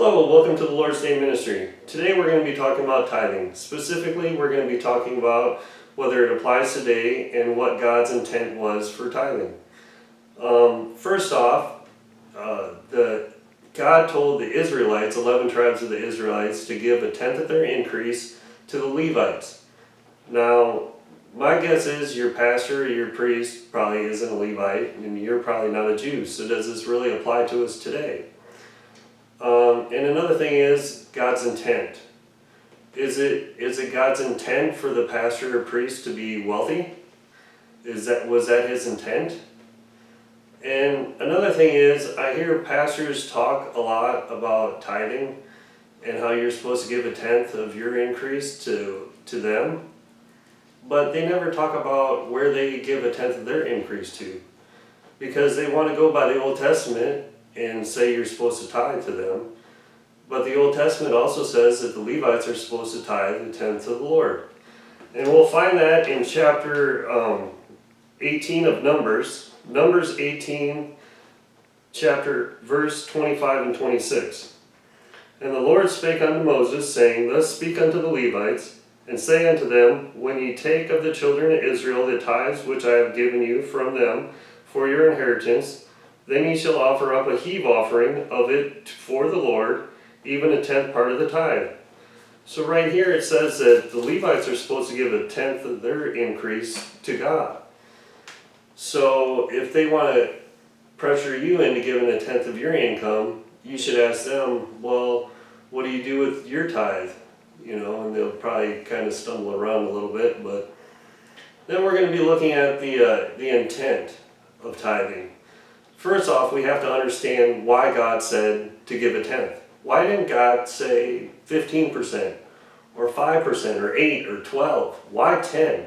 Hello, welcome to the Lord's Day Ministry. Today we're going to be talking about tithing. Specifically, we're going to be talking about whether it applies today and what God's intent was for tithing. First off, God told the Israelites, 11 tribes of the Israelites, to give a tenth of their increase to the Levites. Now, my guess is your pastor or your priest probably isn't a Levite, and you're probably not a Jew, so does this really apply to us today? And another thing is God's intent. Is it God's intent for the pastor or priest to be wealthy? Was that his intent? And another thing is, I hear pastors talk a lot about tithing and how you're supposed to give a tenth of your increase to them, but they never talk about where they give a tenth of their increase to, because they want to go by the Old Testament and say you're supposed to tithe to them. But the Old Testament also says that the Levites are supposed to tithe the tenth to the Lord. And we'll find that in chapter 18 of Numbers. Numbers 18, verse 25 and 26. And the Lord spake unto Moses, saying, Thus speak unto the Levites, and say unto them, When ye take of the children of Israel the tithes which I have given you from them for your inheritance, then ye shall offer up a heave offering of it for the Lord, even a tenth part of the tithe. So right here it says that the Levites are supposed to give a tenth of their increase to God. So if they want to pressure you into giving a tenth of your income, you should ask them, well, what do you do with your tithe? And they'll probably kind of stumble around a little bit. But then we're going to be looking at the intent of tithing. First off, we have to understand why God said to give a tenth. Why didn't God say 15% or 5% or 8 or 12? Why 10?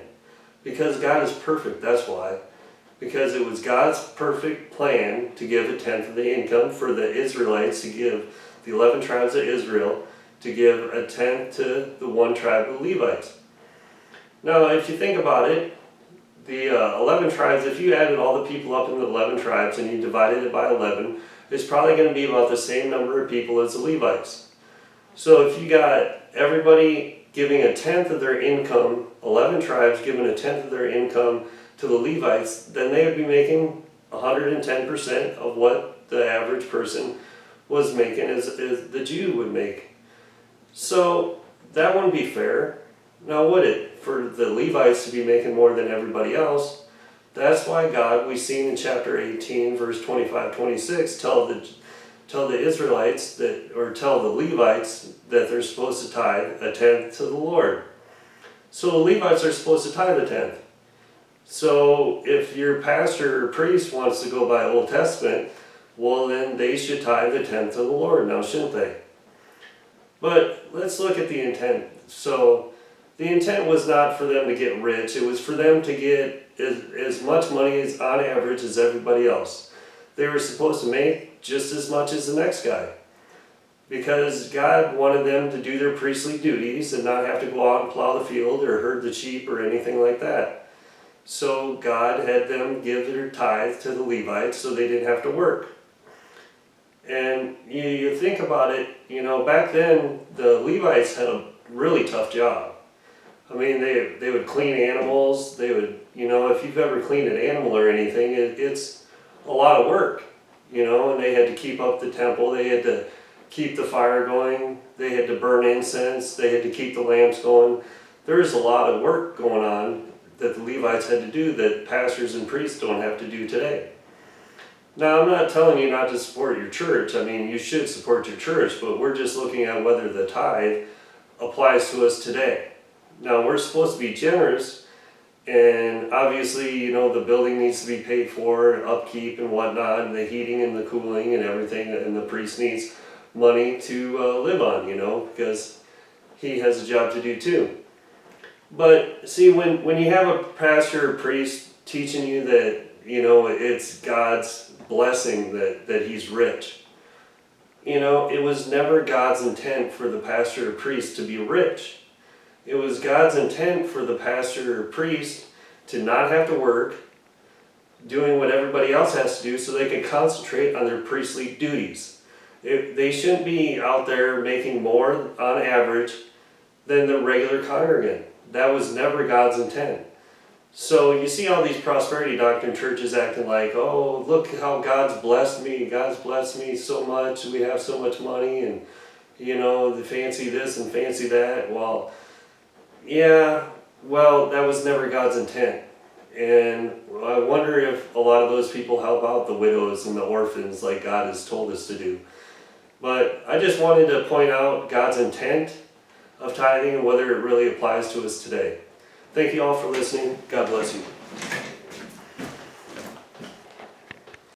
Because God is perfect, that's why. Because it was God's perfect plan to give a tenth of the income for the Israelites, to give the 11 tribes of Israel, to give a tenth to the one tribe of the Levites. Now, if you think about it, the 11 tribes, if you added all the people up in the 11 tribes and you divided it by 11, it's probably going to be about the same number of people as the Levites. So if you got everybody giving a tenth of their income, 11 tribes giving a tenth of their income to the Levites, then they would be making 110% of what the average person was making as the Jew would make. So that wouldn't be fair. Now would it? For the Levites to be making more than everybody else. That's why God, we see in chapter 18, verse 25-26, tell the Israelites tell the Levites that they're supposed to tithe a tenth to the Lord. So the Levites are supposed to tithe a tenth. So if your pastor or priest wants to go by Old Testament, well then they should tithe a tenth to the Lord, now shouldn't they? But let's look at the intent. So the intent was not for them to get rich, it was for them to get as much money as on average as everybody else. They were supposed to make just as much as the next guy, because God wanted them to do their priestly duties and not have to go out and plow the field or herd the sheep or anything like that. So God had them give their tithe to the Levites so they didn't have to work. And you think about it, back then the Levites had a really tough job. I mean, they would clean animals, they would, if you've ever cleaned an animal or anything, it's a lot of work, and they had to keep up the temple, they had to keep the fire going, they had to burn incense, they had to keep the lamps going. There's a lot of work going on that the Levites had to do that pastors and priests don't have to do today. Now, I'm not telling you not to support your church. I mean, you should support your church, but we're just looking at whether the tithe applies to us today. Now, we're supposed to be generous, and obviously, the building needs to be paid for, and upkeep and whatnot, and the heating and the cooling and everything, and the priest needs money to live on, because he has a job to do too. But see, when you have a pastor or priest teaching you that, it's God's blessing that he's rich, it was never God's intent for the pastor or priest to be rich. It was God's intent for the pastor or priest to not have to work, doing what everybody else has to do so they can concentrate on their priestly duties. They shouldn't be out there making more on average than the regular congregant. That was never God's intent. So you see all these prosperity doctrine churches acting like, oh, look how God's blessed me. God's blessed me so much. We have so much money, and the fancy this and fancy that. Well, yeah, that was never God's intent. And I wonder if a lot of those people help out the widows and the orphans like God has told us to do. But I just wanted to point out God's intent of tithing and whether it really applies to us today. Thank you all for listening. God bless you.